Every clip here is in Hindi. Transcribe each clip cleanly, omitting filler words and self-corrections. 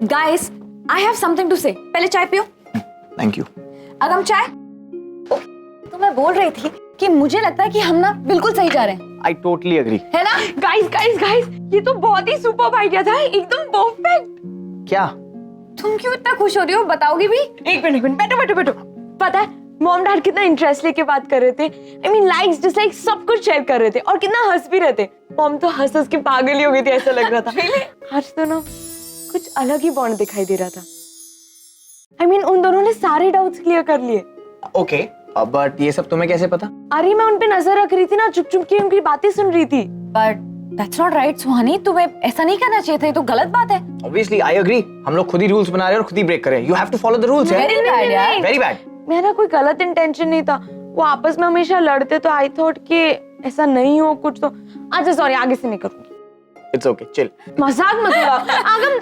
Guys, I have something to say. पहले चाय पियो। Thank you. अगम चाय। तो मैं बोल रही थी कि मुझे लगता है कि हम ना बिल्कुल सही जा रहे हैं। I totally agree. है ना? गाइस गाइस गाइस, ये तो बहुत ही सुपर्ब आइडिया था, एकदम परफेक्ट। क्या? तुम क्यों इतना खुश हो रही हो? बताओगी भी? एक मिनट बैठो बैठो बैठो। पता है मॉम डैड कितना इंटरेस्ट लेके बात कर रहे थे। आई मीन लाइक्स डिसलाइक्स सब कुछ शेयर कर रहे थे और कितना हंस भी रहे थे। मॉम तो हंस हंस के पागल ही हो गई थी, ऐसा लग रहा था। आज तो ना कुछ अलग ही बॉन्ड दिखाई दे रहा था। आई मीन उन दोनों ने सारे डाउट्स क्लियर कर लिए। ओके, बट ये सब तुम्हें कैसे पता? अरे मैं उन पे नजर रख रही थी ना, चुप चुप के उनकी बातें सुन रही थी। बट दैट्स नॉट राइट सुहानी, तुम्हें ऐसा नहीं करना चाहिए था, ये तो गलत बात है। Obviously, I agree. हम लोग खुद ही रूल्स बना रहे हैं और खुद ही ब्रेक कर रहे हैं। You have to follow the rules, Very bad, यार। Very bad. मेरा कोई गलत इंटेंशन नहीं था। वो आपस में हमेशा लड़ते तो आई थॉट कि ऐसा नहीं हो कुछ तो। अच्छा सॉरी, आगे से नहीं करूंगी। It's okay, chill. मजाक मत उड़ाओ। आगम,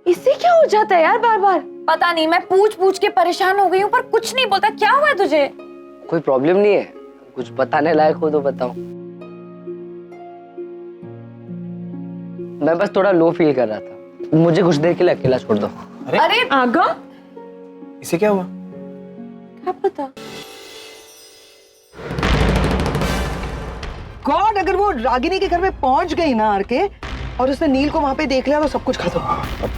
इससे क्या हो जाता है यार बार बार? पता नहीं, मैं पूछ पूछ के परेशान हो गई हूँ पर कुछ नहीं बोलता। क्या हुआ है तुझे? कोई प्रॉब्लम नहीं है, कुछ बताने लायक हो तो बताओ। मैं बस थोड़ा लो फील कर रहा था, मुझे कुछ देर के लिए अकेला छोड़ दो। अरे आगम, इसे क्या हुआ? क्या पता। गॉड, अगर वो रागिनी के घर में पहुंच गई ना आरके और उसने नील को वहां पे देख लिया तो सब कुछ खत्म। अब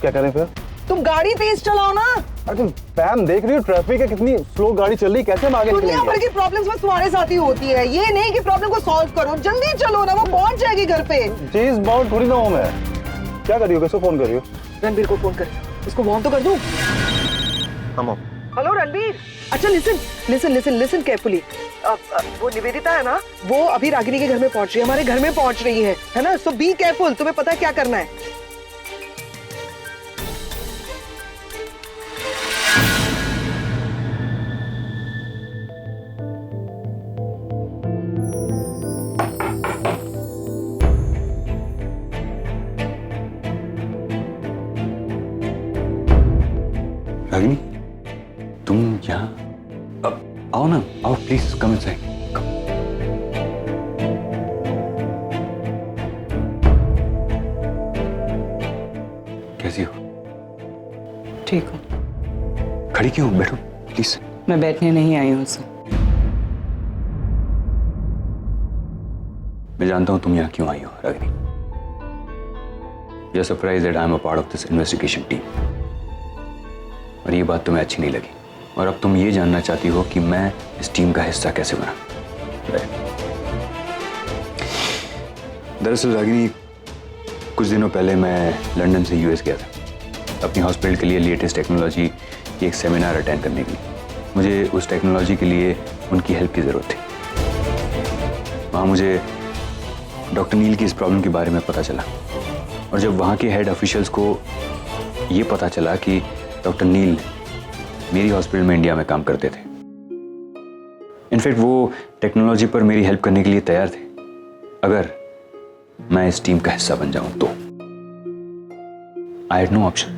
क्या करें फिर? तुम गाड़ी तेज चलाओ ना। अरे तुम पैम देख रही हो ट्रैफिक है, कितनी स्लो गाड़ी चल रही है, कैसे हम आगे दुनिया भर निकलेंगे? की प्रॉब्लम्स बस तुम्हारे साथ ही होती है, ये नहीं कि प्रॉब्लम को सॉल्व करो। जल्दी चलो ना, वो पहुंच जाएगी घर पे। चीज बाउंड थोड़ी ना हूं मैं। क्या कर रही हो, किसको फोन कर रही हो? रणबीर को फोन कर, उसको वार्न तो कर दूं। हेलो रणबीर। अच्छा listen listen listen listen carefully. वो निवेदिता है ना, वो अभी रागिनी के घर में पहुंच रही है, हमारे घर में पहुंच रही है ना? सो बी केयरफुल, तुम्हें पता है क्या करना है। रागिनी, तुम यहाँ आओ ना, आओ प्लीज कम इनसाइड। कैसी हो? ठीक हूँ। खड़ी क्यों हो? बैठो प्लीज। मैं बैठने नहीं आई हूँ सर। मैं जानता हूँ तुम यहाँ क्यों आई हो Ragini. You are surprised that I am a part of this investigation team. और ये बात तुम्हें अच्छी नहीं लगी और अब तुम ये जानना चाहती हो कि मैं इस टीम का हिस्सा कैसे बना। दरअसल रागिनी, कुछ दिनों पहले मैं लंदन से यूएस गया था अपनी हॉस्पिटल के लिए लेटेस्ट टेक्नोलॉजी की एक सेमिनार अटेंड करने के लिए। मुझे उस टेक्नोलॉजी के लिए उनकी हेल्प की ज़रूरत थी। वहाँ मुझे डॉक्टर नील की इस प्रॉब्लम के बारे में पता चला और जब वहाँ के हेड ऑफिशियल्स को ये पता चला कि डॉक्टर नील मेरी हॉस्पिटल में इंडिया में काम करते थे, इनफैक्ट वो टेक्नोलॉजी पर मेरी हेल्प करने के लिए तैयार थे अगर मैं इस टीम का हिस्सा बन जाऊं तो। I had no option.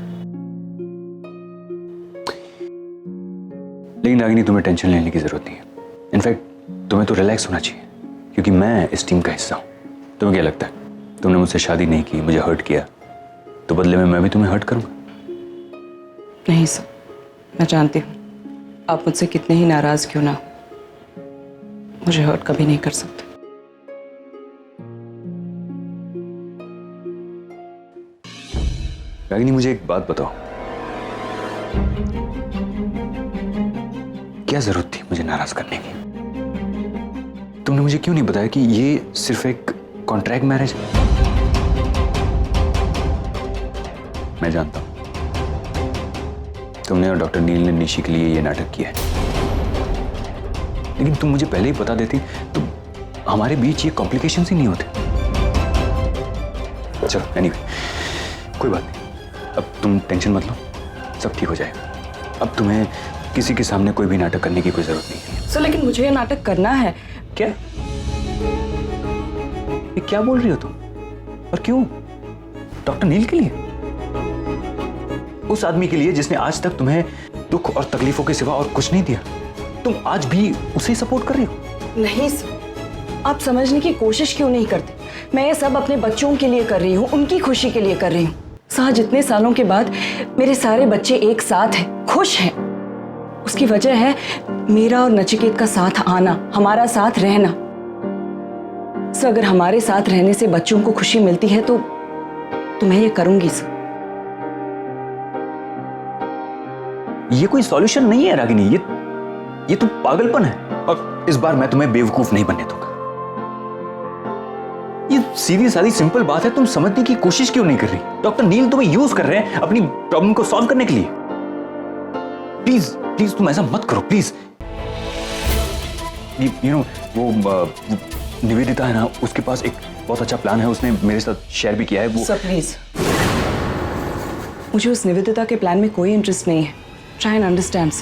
लेकिन रागिनी, तुम्हें टेंशन लेने की जरूरत नहीं है। इनफैक्ट तुम्हें तो रिलैक्स होना चाहिए क्योंकि मैं इस टीम का हिस्सा हूं। तुम्हें क्या लगता है तुमने मुझसे शादी नहीं की, मुझे हर्ट किया, तो बदले में मैं भी तुम्हें हर्ट करूंगा? नहीं सर, मैं जानती हूँ आप मुझसे कितने ही नाराज क्यों ना, मुझे हर्ट कभी नहीं कर सकते। रागिनी, मुझे एक बात बताओ, क्या जरूरत थी मुझे नाराज करने की? तुमने मुझे क्यों नहीं बताया कि ये सिर्फ एक कॉन्ट्रैक्ट मैरिज है? मैं जानता हूं तुमने और डॉक्टर नील ने निशी के लिए ये नाटक किया है, लेकिन तुम मुझे पहले ही बता देती तो हमारे बीच ये कॉम्प्लिकेशंस ही नहीं होते। चलो एनीवे, कोई बात नहीं, अब तुम टेंशन मत लो, सब ठीक हो जाएगा। अब तुम्हें किसी के सामने कोई भी नाटक करने की कोई जरूरत नहीं है। सर लेकिन मुझे ये नाटक करना है। क्या? ये क्या बोल रही हो तुम? और क्यों? डॉक्टर नील के लिए? उस आदमी के लिए जिसने आज तक तुम्हें दुख और तकलीफों के सिवा और कुछ नहीं दिया, तुम आज भी उसे सपोर्ट कर रही हो? नहीं सर, आप समझने की कोशिश क्यों नहीं करते? मैं ये सब अपने बच्चों के लिए कर रही हूँ, उनकी खुशी के लिए कर रही हूँ। साज इतने सालों के बाद मेरे सारे बच्चे एक साथ हैं, खुश हैं। उसकी वजह है मेरा और नचिकेत का साथ आना, हमारा साथ रहना। सो अगर हमारे साथ रहने से बच्चों को खुशी मिलती है तो मैं ये करूंगी सर। ये कोई सॉल्यूशन नहीं है रागिनी, ये तो पागलपन है। और इस बार मैं तुम्हें बेवकूफ नहीं बनने दूंगा। ये सीधी सादी सिंपल बात है, तुम समझने की कोशिश क्यों नहीं कर रही? डॉक्टर नील तुम्हें यूज कर रहे हैं अपनी प्रॉब्लम को सॉल्व करने के लिए। प्लीज प्लीज तुम ऐसा मत करो प्लीज। यू नो वो निवेदिता है ना, उसके पास एक बहुत अच्छा प्लान है, उसने मेरे साथ शेयर भी किया है वो। सर प्लीज, मुझे उस निवेदिता के प्लान में कोई इंटरेस्ट नहीं है। Try and understand.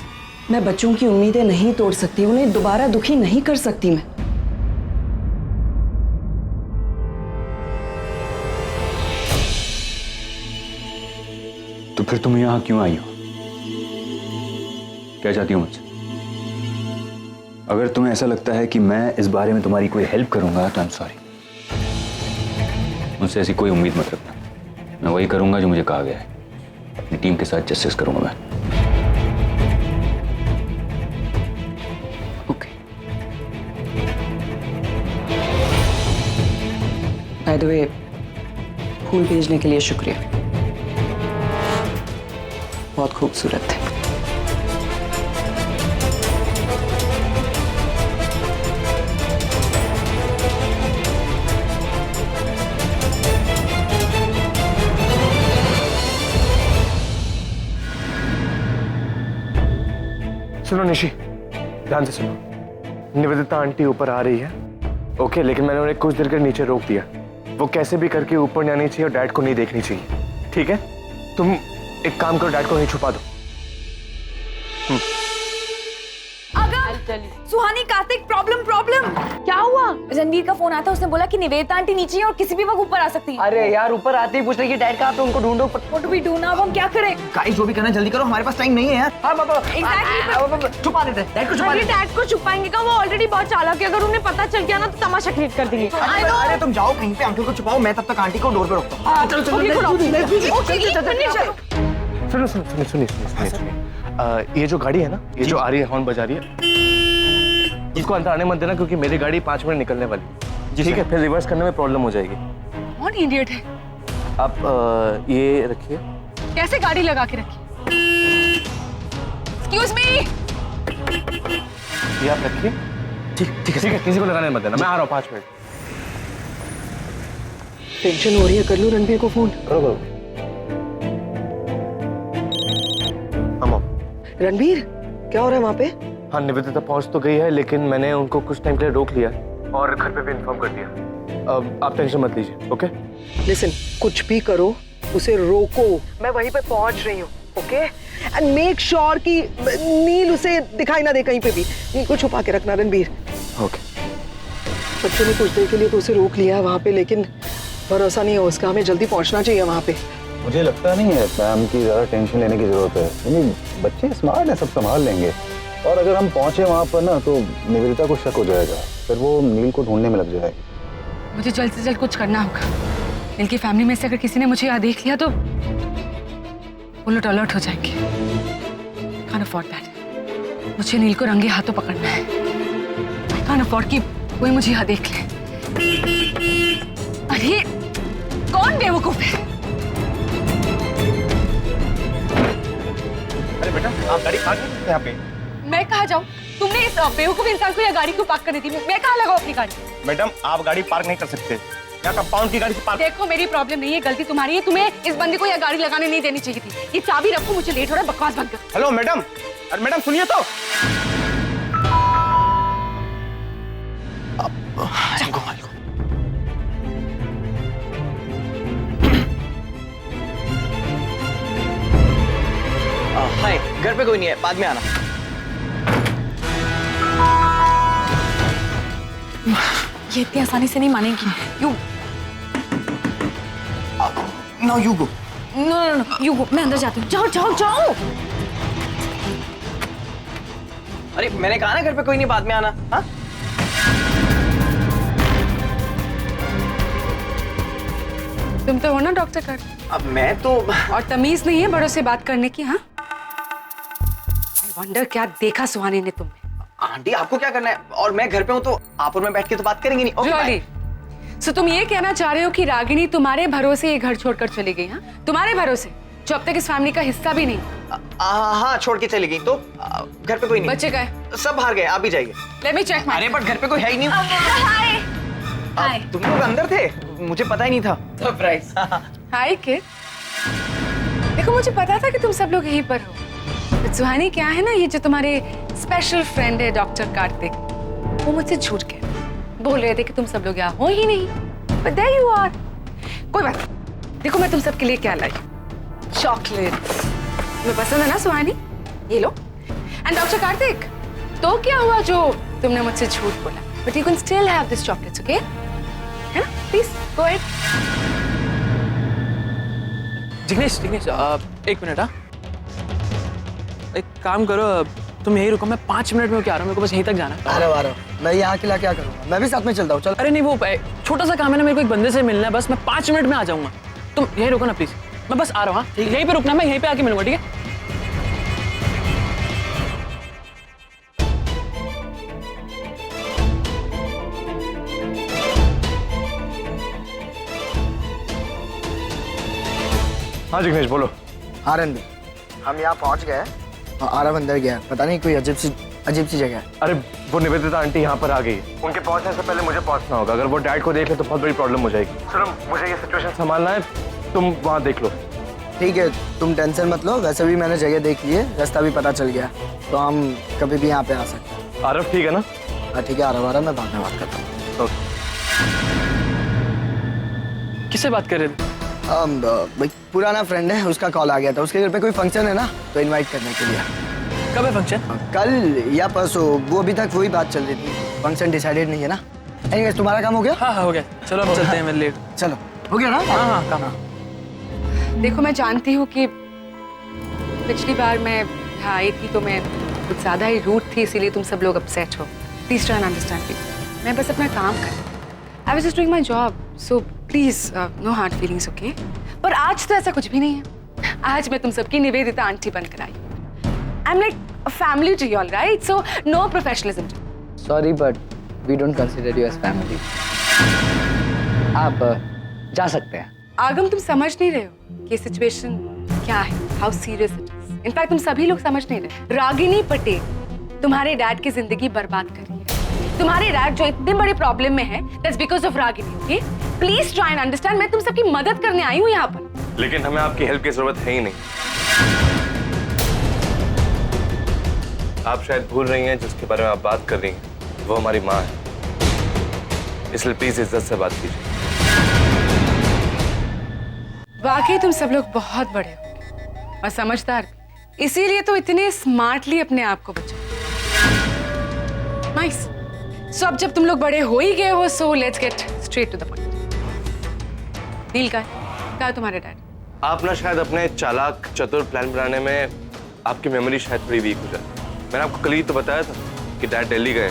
मैं बच्चों की उम्मीदें नहीं तोड़ सकती, उन्हें दोबारा दुखी नहीं कर सकती मैं। तो फिर तुम यहां क्यों आई हो? क्या चाहती हो मुझसे? अगर तुम्हें ऐसा लगता है कि मैं इस बारे में तुम्हारी कोई हेल्प करूंगा तो आई एम सॉरी। मुझसे ऐसी कोई उम्मीद मत रखना। मैं वही करूंगा जो मुझे कहा गया है। अपनी टीम के साथ जस्टिस करूंगा मैं। ओके। बाय द वे, फूल भेजने के लिए शुक्रिया, बहुत खूबसूरत थे। सुनो निशी, ध्यान से सुनो। निवेदिता आंटी ऊपर आ रही है, ओके, लेकिन मैंने उन्हें कुछ देर के नीचे रोक दिया। वो कैसे भी करके ऊपर नहीं आनी चाहिए और डैड को नहीं देखनी चाहिए, ठीक है? तुम एक काम करो, डैड को नहीं छुपा दो। सुहानी, कार्तिक, प्रॉब्लम। क्या हुआ? रणवीर का फोन आता है, उसने बोला कि निवेदिता आंटी नीचे है और किसी भी वक्त ऊपर आ सकती है। अरे यार, ऊपर आते ही पूछ रही है डैड कहाँ पे, उनको ढूंढो। What do we do now? अब हम क्या करें? गाइस जो भी करना है जल्दी करो, हमारे पास टाइम नहीं है यार। Exactly. छुपा देते हैं, डैड को छुपा अरे देते हैं। डैड को छुपाएंगे का? वो ऑलरेडी बहुत चालाक है, अगर उन्हें पता चल गया ना तो तमाशा क्रिएट कर देंगे। अरे तुम जाओ कहीं पे, अंकल को छुपाओ, मैं तब तक आंटी को डोर पे रखता हूँ। चलो सुनिए ये जो गाड़ी है ना, ये जो आ रही है, हॉर्न बजा रही है, उसको अंदर आने मत देना, क्योंकि मेरी गाड़ी 5 मिनट निकलने वाली है। ठीक है? फिर रिवर्स करने में प्रॉब्लम हो जाएगी। कौन इडियट है? आप ये रखिए। कैसे गाड़ी लगा के रखी? Excuse me. ये आप रखिए। ठीक है, किसी को लगाने मत देना, मैं आ रहा हूँ 5 मिनट। टेंशन हो रही है, कर लूं रणबीर को फोन। रणबीर, क्या हो रहा है वहाँ पे? हाँ, निवेदिता पहुंच तो गई है, लेकिन मैंने उनको कुछ टाइम के लिए रोक लिया और घर पे भी इन्फॉर्म कर दिया। अब आप टेंशन मत लीजिए, ओके? लिसन, कुछ भी करो, उसे रोको। मैं वहीं पे पहुंच रही हूँ, ओके? एंड मेक श्योर कि नील उसे दिखाई ना दे कहीं पे भी। नील को छुपा के रखना रणबीर। ओके। बच्चों ने कुछ देर के लिए तो उसे रोक लिया वहाँ पे, लेकिन भरोसा नहीं है उसका। हमें जल्दी पहुंचना चाहिए वहाँ पे। मुझे लगता नहीं है मैम की ज़्यादा टेंशन लेने की ज़रूरत है, यानी बच्चे स्मार्ट हैं, सब संभाल लेंगे। और अगर हम पहुंचे वहाँ पर ना तो निवेदिता को शक हो जाएगा, फिर वो नील को ढूंढने में लग जाएगी। मुझे जल्द से जल्द कुछ करना होगा। नील की फैमिली में से अगर किसी ने मुझे यहाँ देख लिया तो वो लोग अलर्ट हो जाएंगे। Can't afford that. मुझे नील को रंगे हाथों पकड़ना है। I can't afford कि कोई मुझे यहाँ देख ले। अरे कौन बेवकूफ है? अरे बेटा, आप गाड़ी पार्क नहीं करते यहाँ पे? मैं कहाँ जाऊँ? तुमने इस बेवकूफ इंसान को यहाँ गाड़ी क्यों पार्क करनी थी? मैं कहाँ लगाऊँ अपनी गाड़ी? मैडम, आप गाड़ी पार्क नहीं कर सकते। यहाँ कंपाउंड की गाड़ी से पार्क। देखो, मेरी प्रॉब्लम नहीं है, गलती तुम्हारी है। तुम्हें इस बंदे को यहाँ गाड़ी लगाने नहीं देनी चाहिए थी। ये चाबी रखो, मुझे लेट हो रहा है, बकवास बंद करो। हेलो मैडम, अरे मैडम सुनिए तो। हाय, घर पे कोई नहीं है, बाद में आना। ये इतनी आसानी से नहीं मानेगी। You now you go. No, you go. मैं अंदर जाती हूँ। जाओ। अरे मैंने कहा ना घर पे कोई नहीं, बाद में आना। हाँ तुम तो हो ना डॉक्टर कर, अब मैं तो और तमीज नहीं है बड़ों से बात करने की। हाँ, आई वंडर क्या देखा सुहानी ने तुम में। आंटी आपको क्या करना है, और मैं घर पे हूँ तो आप और मैं बैठ के तो बात करेंगे नहीं। Okay Really? So तुम ये कहना चाह रहे हो कि रागिनी तुम्हारे भरोसे ये घर छोड़कर चली गई? हाँ, तुम्हारे भरोसे जो अब तक इस फैमिली का हिस्सा भी नहीं। हाँ छोड़ के चली गई तो घर पे कोई नहीं। बच्चे का है? सब बाहर गए, आप भी जाइए। Let me check my- अरे बट घर पे कोई है ही नहीं। हाय तुम लोग अंदर थे, मुझे पता ही नहीं था। सरप्राइज। हाय किड, देखो मुझे पता था कि तुम सब लोग यहीं पर हो। But सुहानी क्या है ना, ये जो तुम्हारे स्पेशल फ्रेंड है डॉक्टर कार्तिक, वो मुझसे झूठ के बोल रहे थे कि तुम सब लोग यहाँ हो ही नहीं। But there you are। कोई बात नहीं। देखो मैं तुम सबके लिए क्या लाई, चॉकलेट। तुम्हें पसंद है ना सुहानी, ये लो। एंड डॉक्टर कार्तिक, तो क्या हुआ जो तुमने मुझसे झूठ बोला? But you can still have this chocolates, okay? है ना? Please go ahead। Jignesh Jignesh एक मिनट। हाँ, एक काम करो, तुम यही रुको, मैं 5 मिनट में क्या आ रहा हूँ, मेरे को बस यहीं तक जाना है। अरे वाह, मैं यहाँ अकेला क्या करूँगा, मैं भी साथ में चलता हूँ। चल। अरे नहीं, वो छोटा सा काम है ना, मेरे को एक बंदे से मिलना है, बस मैं 5 मिनट में आ जाऊंगा। तुम यहीं रुको ना प्लीज, मैं बस आ रहा हूँ। हाँ, यहीं पे रुकना, मैं यहीं पे आके मिलूंगा, ठीक है? हाँ जिग्नेश बोलो। हाँ रणबीर, हम यहाँ पहुँच गए और आरव अंदर गया। पता नहीं कोई अजीब सी जगह है। अरे वो निवेदिता आंटी यहाँ पर आ गई है। उनके पहुंचने से पहले मुझे पहुंचना होगा। अगर वो डैड को देख ले तो बहुत बड़ी प्रॉब्लम हो जाएगी। सुनो, मुझे ये सिचुएशन संभालना है, तुम वहाँ देख लो। ठीक है, तुम टेंशन मत लो, वैसे भी मैंने जगह देख ली है, रास्ता भी पता चल गया, तो हम कभी भी यहाँ पे आ सकते हैं। आरव ठीक है ना? हाँ ठीक है आरव, मैं बाद में बात करता हूँ। किससे बात कर रहे थे? भाई पुराना फ्रेंड है, उसका कॉल आ गया था, उसके घर पे कोई फंक्शन है ना, तो इनवाइट करने के लिए। कब है फंक्शन? कल या परसों, वो अभी तक वही बात चल रही थी, फंक्शन डिसाइडेड नहीं है ना। एनीवेज तुम्हारा काम हो गया? हाँ हो गया, चलो अब चलते हैं, मैं लेट। चलो हो गया ना? हाँ काम। देखो मैं जानती हूँ कि पिछली बार मैं यहाँ आई थी तो मैं कुछ ज्यादा ही रूड थी, इसीलिए तुम सब लोग अपसेट हो। Please try and understand me, मैं बस अपना काम कर, I was just doing my job, so please no hard feelings, okay? पर आज तो ऐसा कुछ भी नहीं है। आज मैं तुम सबकी निवेदिता आंटी बनकर आई। I am like a family to you all, right? So no professionalism. Sorry but we don't consider you as family. आप जा सकते हैं। आगम तुम समझ नहीं रहे हो कि सिचुएशन क्या है, how serious it is. In fact तुम सभी लोग समझ नहीं रहे। रागिनी पटेल तुम्हारे डैड की जिंदगी बर्बाद कर रही है। तुम्हारे डैड जो इतने बड़े प्रॉब्लम में है, that's because of Ragini, okay? Please try and understand, मैं तुम सबकी मदद करने आई हूँ यहाँ पर। लेकिन हमें आपकी हेल्प की जरूरत है ही नहीं। आप शायद भूल रही हैं जिसके बारे में आप बात कर रही हैं, वो हमारी माँ है, इसलिए प्लीज इज्जत से बात कीजिए। वाकई तुम सब लोग बहुत बड़े हो और समझदार भी, इसीलिए तो इतने स्मार्टली अपने आप को बचाओ। नाइस। सो अब जब तुम लोग बड़े हो ही गए हो, so let's get straight to the point. Neel का है तुम्हारे डैड? आप ना शायद अपने चालाक चतुर प्लान बनाने में आपकी मेमोरी शायद थोड़ी वीक हो जाए। मैंने आपको कल ही तो बताया था कि डैड दिल्ली गए।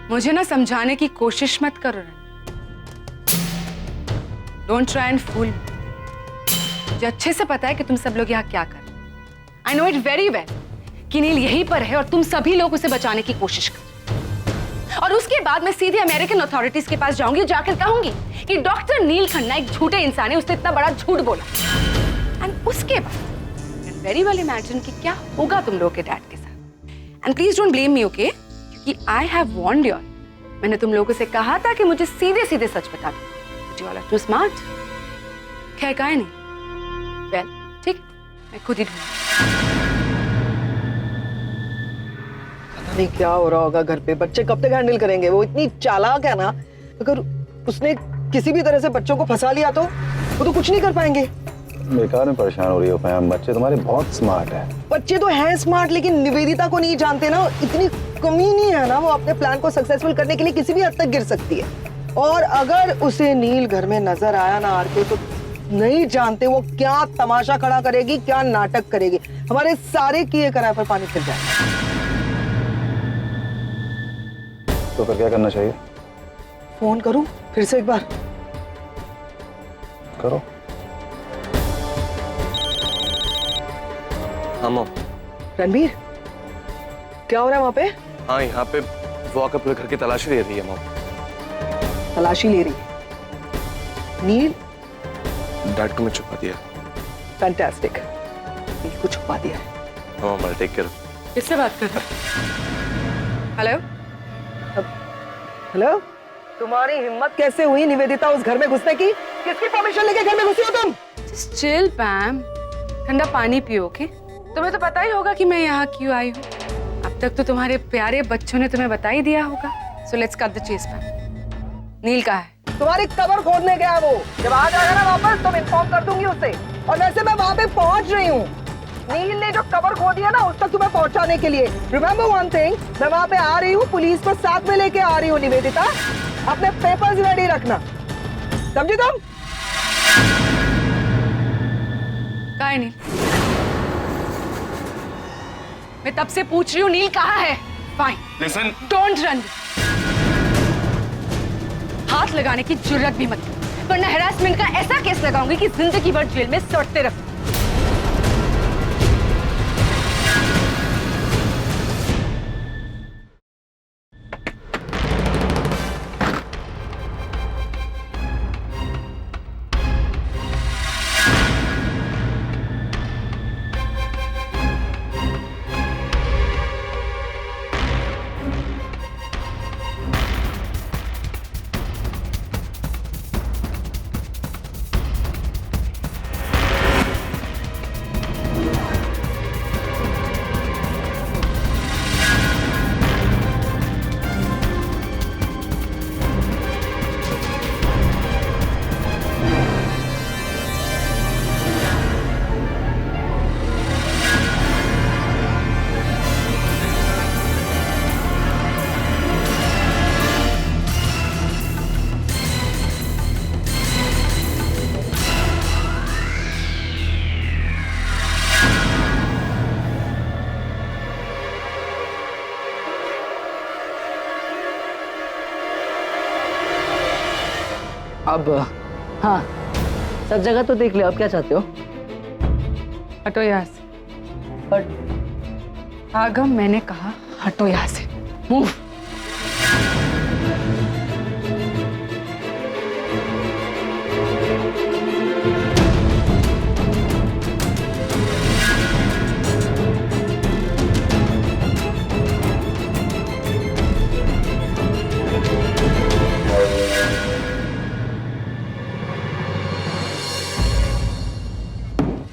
मुझे ना समझाने की कोशिश मत करो, डोंट ट्राई एंड फूल। मुझे अच्छे से पता है कि तुम सब लोग यहाँ क्या कर रहे हो। I know it very well कि नील यहीं पर है और तुम सभी लोग उसे बचाने की कोशिश कर। और उसके बाद मैं सीधे अमेरिकन अथॉरिटीज के पास जाऊंगी, जाकर कहूंगी कि डॉक्टर नील खन्ना एक झूठे इंसान है, उसने इतना बड़ा झूठ बोला। एंड उसके बाद वेरी वेल इमेजिन कि क्या होगा तुम लोगों के डैड के साथ। And please don't blame me, okay? कि I have warned you all। मैंने तुम लोगों से कहा था कि मुझे सीधे सीधे सच बता दो। But you all are too smart। खैर काहे नहीं। Well, ठीक, मैं खुद ही ढूंढूंगी। पता नहीं क्या हो रहा होगा घर पे, बच्चे कब तक हैंडल करेंगे? वो इतनी चालाक है ना, अगर उसने किसी भी तरह से बच्चों को फंसा लिया तो वो तो कुछ नहीं कर पाएंगे। बेकार में परेशान हो रही हो पैम, बच्चे तुम्हारे बहुत स्मार्ट हैं। बच्चे तो हैं स्मार्ट, लेकिन निवेदिता को नहीं जानते ना, इतनी कमी नहीं है ना, वो अपने प्लान को सक्सेसफुल करने के लिए किसी भी हद तक गिर सकती है। और अगर उसे नील घर में नजर आया ना आरके, तो नहीं जानते वो क्या तमाशा खड़ा करेगी, क्या नाटक करेगी। हमारे सारे किए कराए पर पानी फिर जाएगा। तो फिर क्या करना चाहिए? फोन करूं फिर से एक बार? करो। हाँ मॉम। रणबीर, क्या हो रहा है वहां पे? हाँ, यहाँ पे वो आकर पूरे घर की तलाशी ले रही है मॉम। तलाशी ले रही है? नील? डैड को मैं छुपा दिया। फैंटास्टिक, नील को छुपा दिया है। हाँ मॉम, टेक केयर। किससे बात कर रहे हो? हेलो? हेलो, तुम्हारी हिम्मत कैसे हुई निवेदिता उस घर में घुसने की? किसकी परमिशन लेके घर में घुसी हो तुम? जस्ट चिल पैम, ठंडा पानी पियो, ओके? तुम्हें तो पता ही होगा कि मैं यहाँ क्यों आई हूँ। अब तक तो तुम्हारे प्यारे बच्चों ने तुम्हें बता ही दिया होगा। So let's cut the chase Pam. Neel कहाँ है? तुम्हारी कबर खोदने गया वो। जब आ जाएगा ना वापस तो मैं इन्फॉर्म कर दूंगी उसे। और वैसे मैं वहां पे पहुंच रही हूँ। नील ने जो कबर खोदी है ना उस तक तुम्हें पहुंचाने के लिए। रिमेम्बर वन थिंग, मैं वहां पे आ रही हूँ, पुलिस को साथ में लेके आ रही हूँ। निवेदिता, अपने पेपर्स रेडी रखना, समझी तुम? कहाँ है नील? मैं तब से पूछ रही हूँ नील कहाँ है? Fine, listen, don't run. हाथ लगाने की जुर्रत भी मत करो, वरना हैरेसमेंट का ऐसा केस लगाऊंगी कि जिंदगी भर जेल में सड़ते रहो। अब हाँ, सब जगह तो देख लिया, अब क्या चाहते हो? हटो यहाँ से। बट आगम, मैंने कहा हटो यहाँ से। मूव।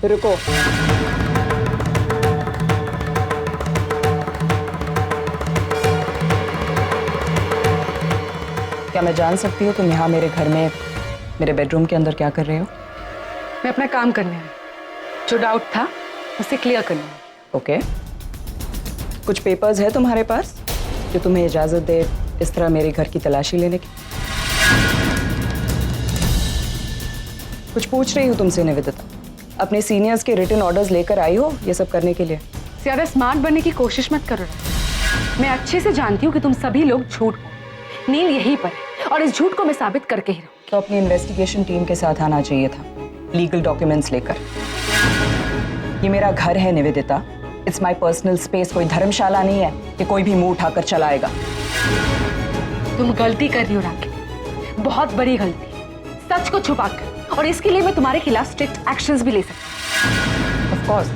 रुको, क्या मैं जान सकती हूँ तुम यहाँ मेरे घर में, मेरे बेडरूम के अंदर क्या कर रहे हो? मैं अपना काम करने आई, जो डाउट था उसे क्लियर करने आई। ओके, कुछ पेपर्स है तुम्हारे पास जो तुम्हें इजाजत दे इस तरह मेरे घर की तलाशी लेने की? कुछ पूछ रही हूँ तुमसे निवेदिता, अपने सीनियर्स के रिटन ऑर्डर्स लेकर आई हो ये सब करने के लिए? ज्यादा स्मार्ट बनने की कोशिश मत करो। मैं अच्छे से जानती हूँ कि तुम सभी लोग झूठ बोल। नील यहीं पर है और इस झूठ को मैं साबित करके ही रहूंगी। तो अपनी इन्वेस्टिगेशन टीम के साथ आना चाहिए था, लीगल डॉक्यूमेंट्स लेकर। ये मेरा घर है Nivedita, it's my personal space, कोई धर्मशाला नहीं है कि कोई भी मुंह उठाकर चलाएगा। तुम गलती कर रही हो राखी, बहुत बड़ी गलती, सच को छुपाकर, और इसके लिए मैं तुम्हारे खिलाफ स्ट्रिक्ट एक्शंस भी ले सकती हूँ। ऑफ कोर्स,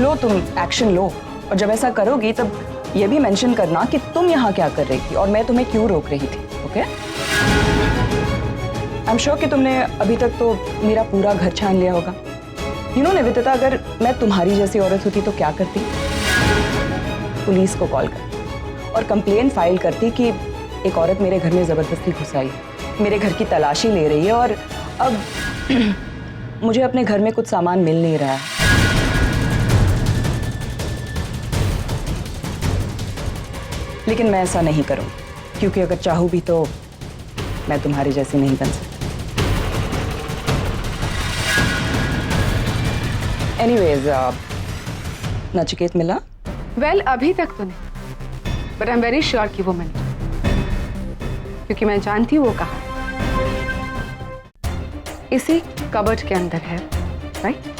लो तुम एक्शन लो, और जब ऐसा करोगी तब ये भी मेंशन करना कि तुम यहाँ क्या कर रही थी और मैं तुम्हें क्यों रोक रही थी। ओके? आई एम श्योर कि तुमने अभी तक तो मेरा पूरा घर छान लिया होगा। यू नो निवेदिता, अगर मैं तुम्हारी जैसी औरत होती तो क्या करती? पुलिस को कॉल करती और कंप्लेन फाइल करती कि एक औरत मेरे घर में जबरदस्ती घुस आई है, मेरे घर की तलाशी ले रही है और अब मुझे अपने घर में कुछ सामान मिल नहीं रहा है। लेकिन मैं ऐसा नहीं करूंगी, क्योंकि अगर चाहूं भी तो मैं तुम्हारी जैसी नहीं बन सकती। एनीवेज, नचिकेत मिला? वेल, अभी तक तो नहीं, but I am very sure कि वो मिल। क्योंकि मैं जानती हूँ वो कहाँ है। इसी कबर्ड के अंदर है, राइट?